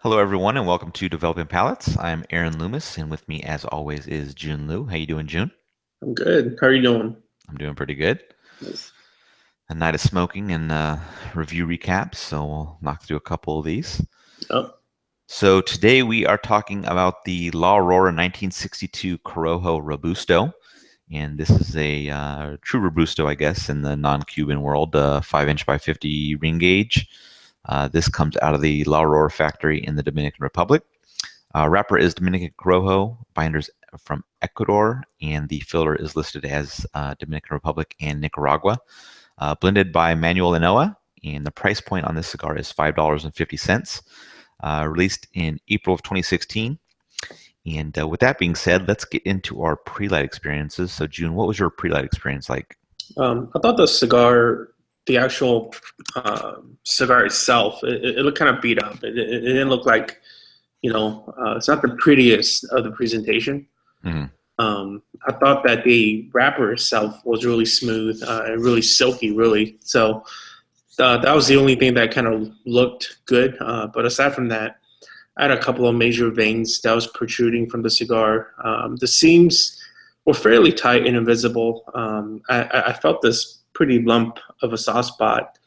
Hello, everyone, and welcome to Developing Palates. I'm Aaron Loomis, and with me, as always, is June Liu. How you doing, June? I'm good. How are you doing? I'm doing pretty good. Nice. A night of smoking and review recaps, so we'll knock through a couple of these. Oh, So today we are talking about the La Aurora 1962 Corojo Robusto, and this is a true Robusto, I guess, in the non-Cuban world, 5-inch by 50 ring gauge. This comes out of the La Aurora factory in the Dominican Republic. Wrapper is Dominican Corojo, binders from Ecuador, and the filler is listed as Dominican Republic and Nicaragua. Blended by Manuel Inoa, and the price point on this cigar is $5.50. Released in April of 2016. And with that being said, let's get into our pre-light experiences. So, June, what was your pre-light experience like? I thought the actual cigar itself, it looked kind of beat up. It didn't look like, it's not the prettiest of the presentation. Mhm. I thought that the wrapper itself was really smooth and really silky, really. So that was the only thing that kind of looked good. But aside from that, I had a couple of major veins that was protruding from the cigar. The seams were fairly tight and invisible. I felt this pretty lump of a soft spot,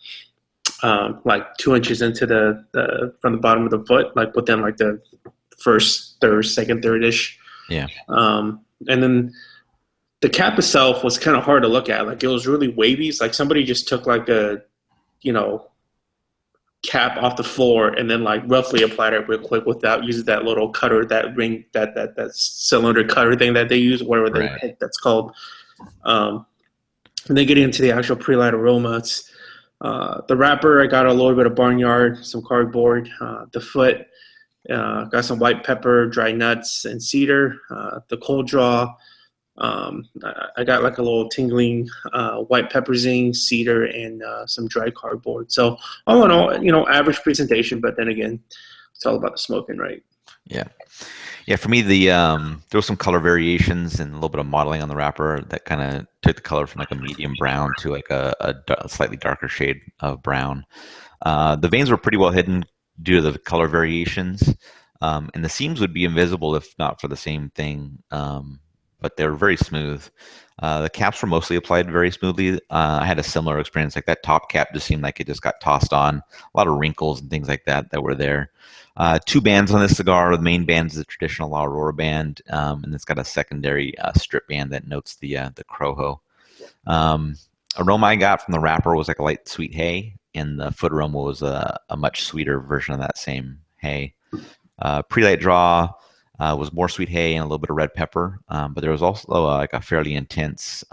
like 2 inches into the from the bottom of the foot, like within like the first third, second third ish. Yeah. And then the cap itself was kind of hard to look at. Like it was really wavy. It's like somebody just took like a you know cap off the floor and then like roughly applied it real quick without using that little cutter, that ring, that cylinder cutter thing that they use, whatever they Right. think that's called. Um, and then getting into the actual pre-light aromas, the wrapper, I got a little bit of barnyard, some cardboard. The foot, got some white pepper, dry nuts, and cedar. The cold draw, I got like a little tingling white pepper zing, cedar, and some dry cardboard. So all in all, average presentation. But then again, it's all about the smoking, right? Yeah. Yeah, for me, there was some color variations and a little bit of modeling on the wrapper that kind of took the color from like a medium brown to like a slightly darker shade of brown. The veins were pretty well hidden due to the color variations, and the seams would be invisible if not for the same thing. But they were very smooth. The caps were mostly applied very smoothly. I had a similar experience. Like that top cap just seemed like it just got tossed on. A lot of wrinkles and things like that that were there. Two bands on this cigar. The main band is the traditional La Aurora band, and it's got a secondary strip band that notes the Corojo. Um, Aroma I got from the wrapper was like a light sweet hay, and the foot aroma was a much sweeter version of that same hay. Prelight draw was more sweet hay and a little bit of red pepper, but there was also like a fairly intense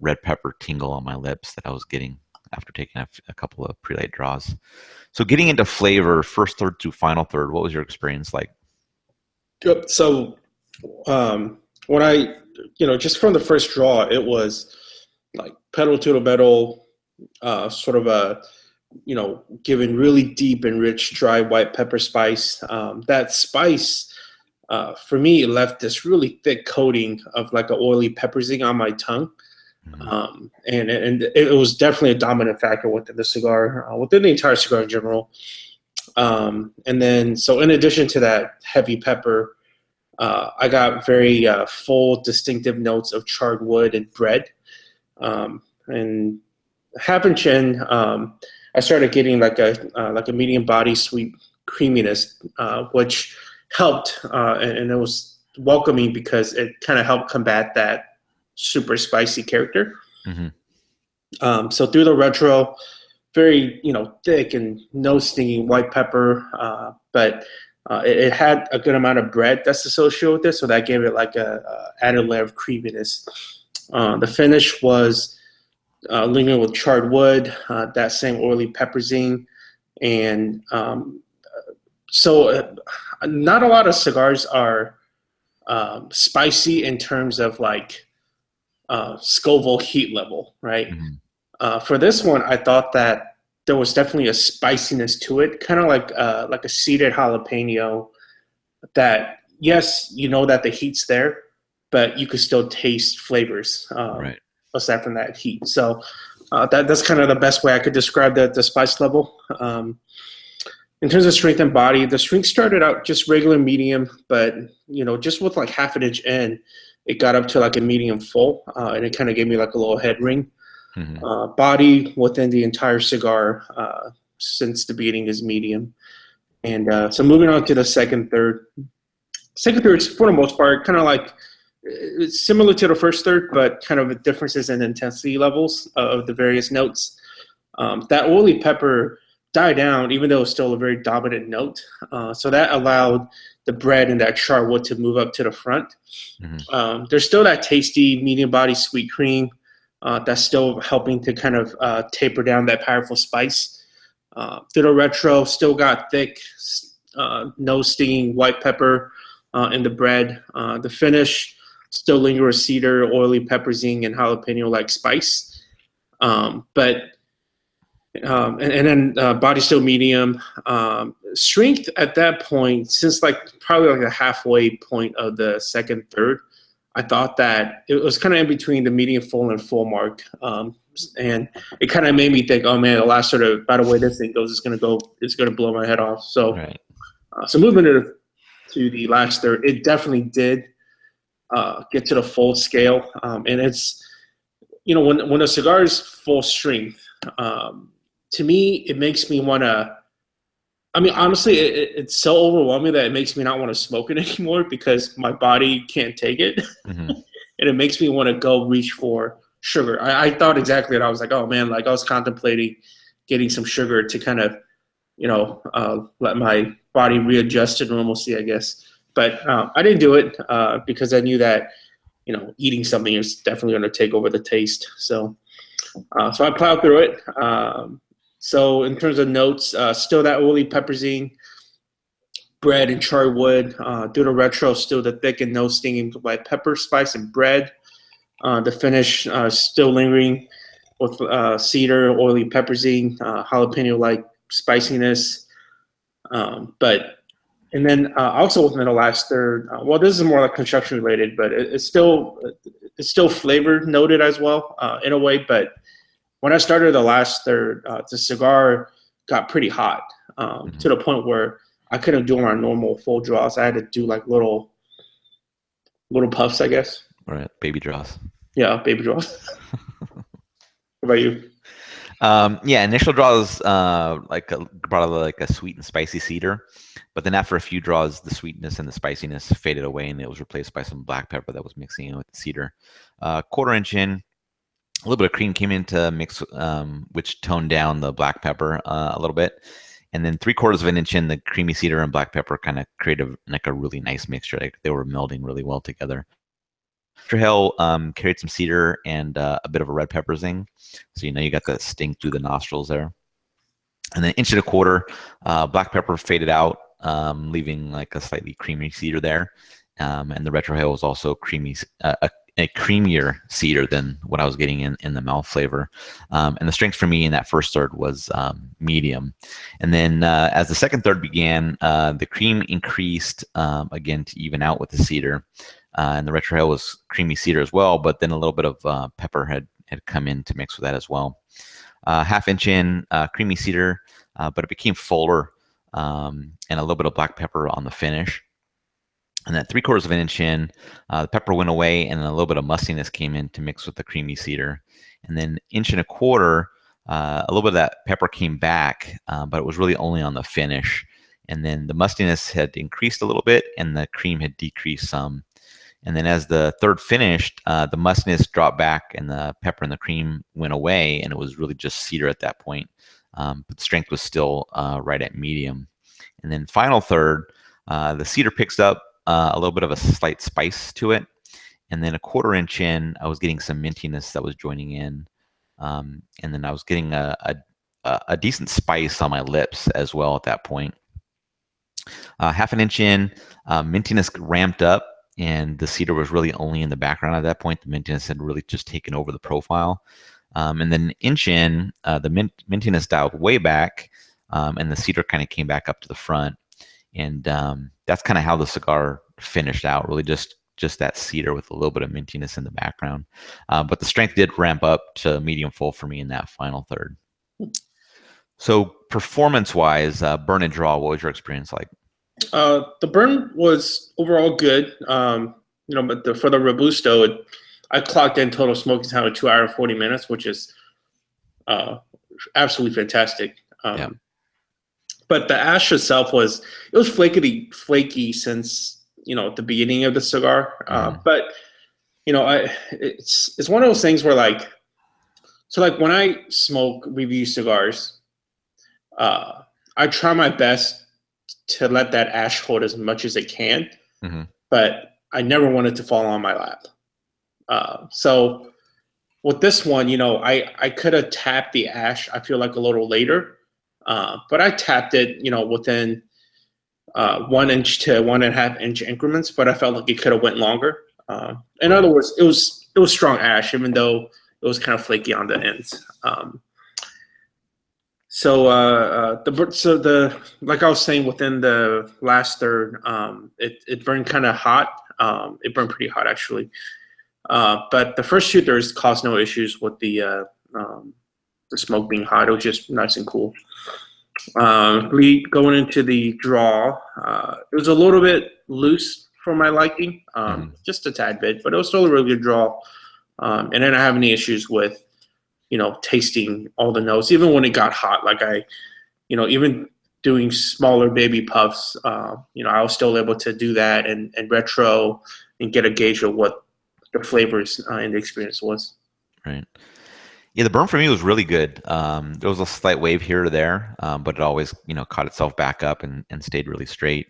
red pepper tingle on my lips that I was getting after taking a couple of prelight draws. So getting into flavor, first third to final third, what was your experience like? Yep. So when just from the first draw, it was like pedal to the metal, sort of given really deep and rich dry white pepper spice. That spice, for me, it left this really thick coating of like an oily pepper zing on my tongue. Mhm. And it was definitely a dominant factor within the cigar, within the entire cigar in general. And then, so in addition to that heavy pepper, I got very full, distinctive notes of charred wood and bread. And half inch in, I started getting like a medium body sweet creaminess, which helped, and it was welcoming because it kind of helped combat that super spicy character. Mhm. So through the retro, very thick and no stinging white pepper, but it had a good amount of bread that's associated with it, so that gave it like a added layer of creaminess. The finish was lingering with charred wood, that same oily pepperzine, and so not a lot of cigars are spicy in terms of like Scoville heat level, right? Mhm. For this one, I thought that there was definitely a spiciness to it, kind of like a seeded jalapeno. That yes, you know that the heat's there, but you could still taste flavors Right. aside from that heat. So that's kind of the best way I could describe the spice level. In terms of strength and body, the strength started out just regular medium, but just with like half an inch in, it got up to like a medium full, and it kind of gave me like a little head ring. Body within the entire cigar since the beginning is medium. And so moving on to the second third. Second third, for the most part, kind of like it's similar to the first third, but kind of differences in intensity levels of the various notes. That oily pepper died down, even though it's still a very dominant note. So that allowed the bread and that char wood to move up to the front. There's still that tasty medium body sweet cream that's still helping to kind of taper down that powerful spice. Through the retro, still got thick, no stinging white pepper in the bread. The finish still lingers cedar, oily pepper zing, and jalapeno-like spice. And then body still medium. Strength at that point, since like probably like the halfway point of the second third, I thought that it was kind of in between the medium full and full mark. And it kind of made me think, oh man, the last sort of, by the way this thing goes, it's going to blow my head off. So, Right. So moving to the last third, it definitely did get to the full scale. And it's, when a cigar is full strength, to me, it makes me want to, I mean, honestly, it's so overwhelming that it makes me not want to smoke it anymore because my body can't take it. And it makes me want to go reach for sugar. I thought exactly that. I was like, oh man, like I was contemplating getting some sugar to kind of, let my body readjust to normalcy, I guess. But I didn't do it because I knew that, eating something is definitely going to take over the taste. So I plowed through it. So in terms of notes, still that oily pepperzine, bread and charred wood. Due to retro, still the thick and no stinging white pepper, spice, and bread. The finish still lingering with cedar, oily pepperzine, jalapeno-like spiciness. And then also within the last third, well, this is more like construction related, but it's still flavor noted as well in a way. But when I started the last third, the cigar got pretty hot to the point where I couldn't do my normal full draws. I had to do like little puffs, I guess. Right. Baby draws. Yeah, baby draws. What about you? Yeah, initial draws brought like a sweet and spicy cedar, but then after a few draws, the sweetness and the spiciness faded away, and it was replaced by some black pepper that was mixing in with the cedar. Quarter inch in, a little bit of cream came in to mix, which toned down the black pepper a little bit. And then 3/4 of an inch in, the creamy cedar and black pepper kind of created like a really nice mixture. Like they were melding really well together. Trail carried some cedar and a bit of a red pepper zing. So you got that sting through the nostrils there. And then 1.25 black pepper faded out, leaving like a slightly creamy cedar there. And the retrohale was also creamy, a creamier cedar than what I was getting in the mouth flavor. And the strength for me in that first third was medium. And then as the second third began, the cream increased again to even out with the cedar. And the retrohale was creamy cedar as well, but then a little bit of pepper had come in to mix with that as well. 1/2 inch in, creamy cedar, but it became fuller and a little bit of black pepper on the finish. And that 3/4 of an inch in, the pepper went away, and then a little bit of mustiness came in to mix with the creamy cedar. And then 1.25 inch, a little bit of that pepper came back, but it was really only on the finish. And then the mustiness had increased a little bit, and the cream had decreased some. And then as the third finished, the mustiness dropped back, and the pepper and the cream went away, and it was really just cedar at that point. But the strength was still right at medium. And then final third, the cedar picks up a little bit of a slight spice to it. And then 1/4 inch in, I was getting some mintiness that was joining in. And then I was getting a decent spice on my lips as well at that point. 1/2 an inch in, mintiness ramped up, and the cedar was really only in the background at that point. The mintiness had really just taken over the profile. And then 1 inch in, the mintiness dialed way back, and the cedar kind of came back up to the front. And that's kind of how the cigar finished out, really just that cedar with a little bit of mintiness in the background. But the strength did ramp up to medium full for me in that final third. So performance-wise, burn and draw, what was your experience like? The burn was overall good. But for the Robusto, I clocked in total smoking time of 2 hours and 40 minutes, which is uh, absolutely fantastic. Yeah. But the ash itself was flaky since the beginning of the cigar. Mhm. But it's one of those things where like when I smoke review cigars, uh, I try my best to let that ash hold as much as it can, Mhm. but I never want it to fall on my lap. So with this one, I could have tapped the ash, I feel like a little later, but I tapped it, within 1 inch to 1.5 inch increments, but I felt like it could have went longer. In Right. other words, it was strong ash, even though it was kind of flaky on the ends. The like I was saying within the last third, it burned kind of hot. It burned pretty hot actually. But the first two thirds caused no issues with the smoke being hot. It was just nice and cool. Going into the draw, it was a little bit loose for my liking, Mhm. just a tad bit, but it was still a really good draw. And I didn't have any issues with tasting all the notes, even when it got hot. Like even doing smaller baby puffs, I was still able to do that and retro and get a gauge of what the flavors and the experience was. Right. Yeah, the burn for me was really good. There was a slight wave here or there, but it always, caught itself back up and stayed really straight.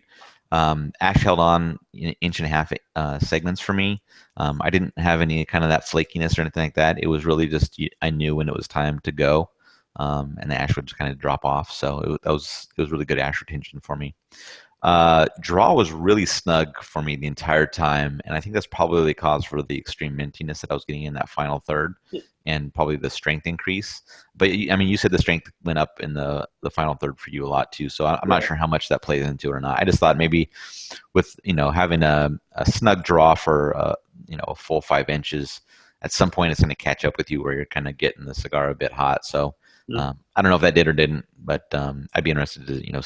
Ash held on inch and a half segments for me. I didn't have any kind of that flakiness or anything like that. It was really just I knew when it was time to go, and the ash would just kind of drop off. So it was really good ash retention for me. Draw was really snug for me the entire time, and I think that's probably the cause for the extreme mintiness that I was getting in that final third, and probably the strength increase. But I mean, you said the strength went up in the final third for you a lot too, so I'm not Right. sure how much that plays into it or not. I just thought maybe with having a snug draw for a full 5 inches, at some point it's going to catch up with you where you're kind of getting the cigar a bit hot. So I don't know if that did or didn't, but I'd be interested to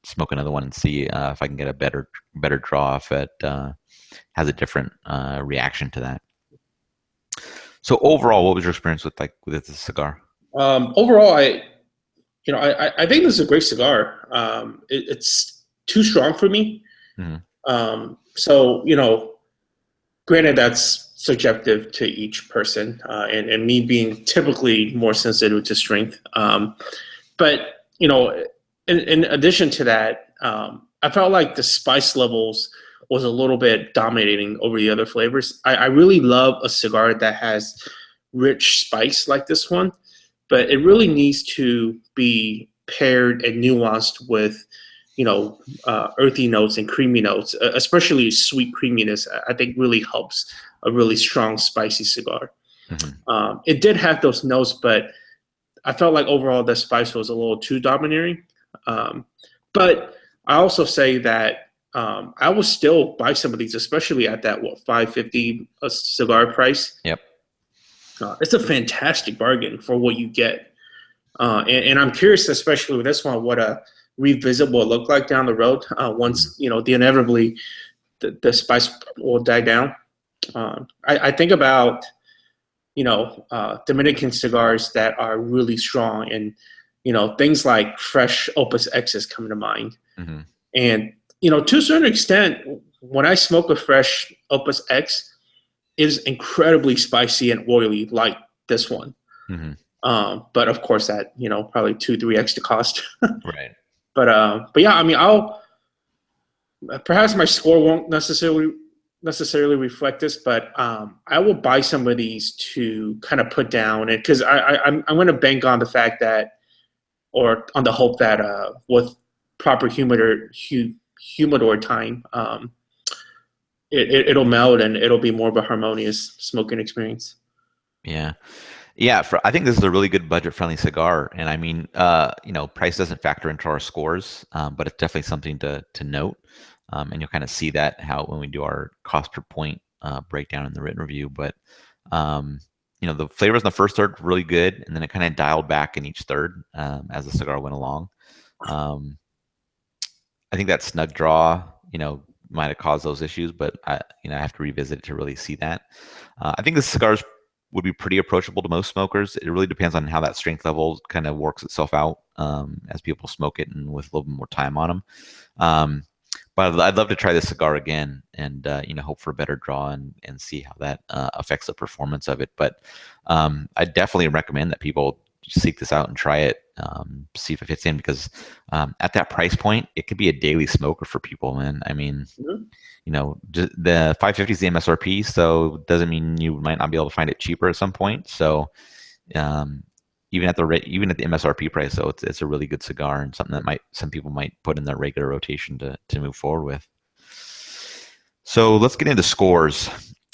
smoke another one and see if I can get a better draw if it has a different reaction to that. So overall, what was your experience with the cigar? Overall, I think this is a great cigar. It's too strong for me. Hmm. So granted, that's subjective to each person, and me being typically more sensitive to strength. But in addition to that, I felt like the spice levels was a little bit dominating over the other flavors. I really love a cigar that has rich spice like this one, but it really needs to be paired and nuanced with earthy notes and creamy notes, especially sweet creaminess. I think really helps a really strong spicy cigar. Hmm. It did have those notes, but I felt like overall the spice was a little too domineering. Um, but I also say that I would still buy some of these, especially at that 550 a cigar price. Yep. It's a fantastic bargain for what you get. And I'm curious, especially with this one, what a revisit will look like down the road Hmm. once the inevitably the spice will die down. I think about Dominican cigars that are really strong, and things like fresh Opus X's come to mind. Hmm. And to a certain extent, when I smoke a fresh Opus X, it is incredibly spicy and oily, like this one. Hmm. But of course, that probably 2-3x the cost. Right. But yeah, I mean, I'll perhaps my score won't necessarily reflect this, but I will buy some of these to kind of put down, and because I'm going to bank on the fact that, or on the hope that with proper humidor time, it'll meld and it'll be more of a harmonious smoking experience. Yeah. Yeah, I think this is a really good budget-friendly cigar, and I mean, price doesn't factor into our scores, but it's definitely something to note, and you'll kind of see that how when we do our cost per point breakdown in the written review. But um, the flavors in the first third were really good, and then it kind of dialed back in each third as the cigar went along. Um, I think that snug draw, might have caused those issues, but I have to revisit it to really see that. I think the cigars would be pretty approachable to most smokers. It really depends on how that strength level kind of works itself out as people smoke it and with a little bit more time on them. But I'd love to try this cigar again and hope for a better draw and see how that affects the performance of it. But I definitely recommend that people seek this out and try it, see if it fits in, because at that price point, it could be a daily smoker for people, man. I mean, the 550 is the MSRP, so it doesn't mean you might not be able to find it cheaper at some point. So even at the MSRP price, though, it's a really good cigar and something that some people might put in their regular rotation to move forward with. So let's get into scores.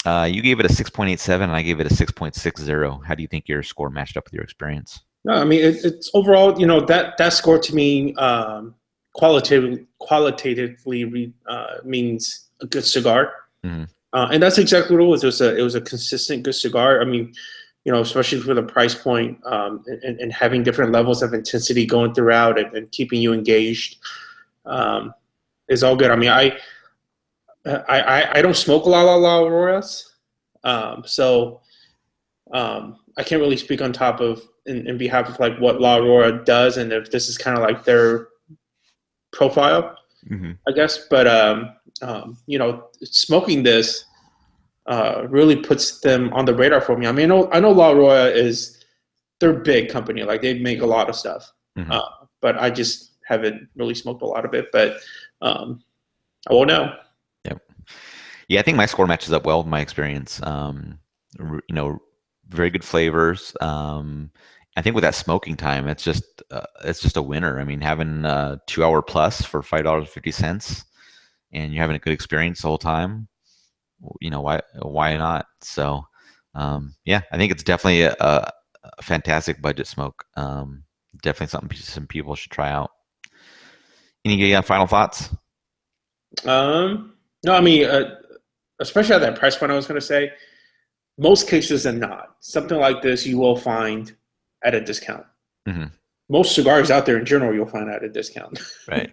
You gave it a 6.87, and I gave it a 6.60. How do you think your score matched up with your experience? No, I mean it's overall, that score to me qualitatively means a good cigar, and that's exactly what it was. It was a consistent good cigar. I mean, especially for the price point, and having different levels of intensity going throughout and keeping you engaged is all good. I mean, I don't smoke a lot of La Auroras, so I can't really speak on top of in behalf of like what La Aurora does and if this is kind of like their profile, I guess. But smoking this really puts them on the radar for me. I mean, I know La Aurora they're a big company, like they make a lot of stuff, but I just haven't really smoked a lot of it. But I won't know. Yeah, I think my score matches up well with my experience. Very good flavors. I think with that smoking time, it's just a winner. I mean, having 2 hour plus for $5.50, and you're having a good experience the whole time. Why not? So, yeah, I think it's definitely a fantastic budget smoke. Definitely something some people should try out. Any final thoughts? No, I mean, especially at that price point, I was going to say, most cases than not, something like this you will find at a discount. Most cigars out there in general you'll find at a discount. Right.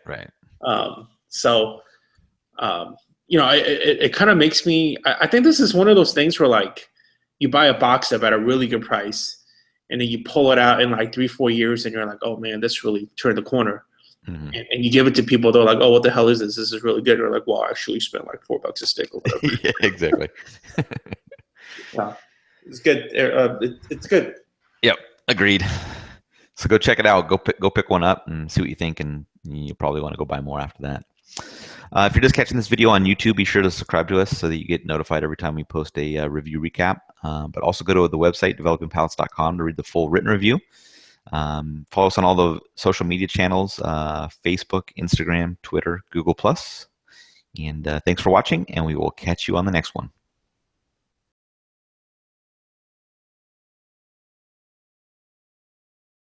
It kind of makes me. I think this is one of those things where like you buy a box up at a really good price, and then you pull it out in like 3-4 years, and you're like, oh man, this really turned the corner. And you give it to people, they're like, oh, what the hell is this? This is really good. You're like, well, I actually spent like $4 a stick or whatever. Yeah, exactly. It's good. It's good. Yep, agreed. So go check it out. Go pick one up and see what you think, and you probably want to go buy more after that. If you're just catching this video on YouTube, be sure to subscribe to us so that you get notified every time we post a review recap. But also go to the website, developingpalates.com, to read the full written review. Follow us on all the social media channels, Facebook, Instagram, Twitter, Google+. And thanks for watching, and we will catch you on the next one.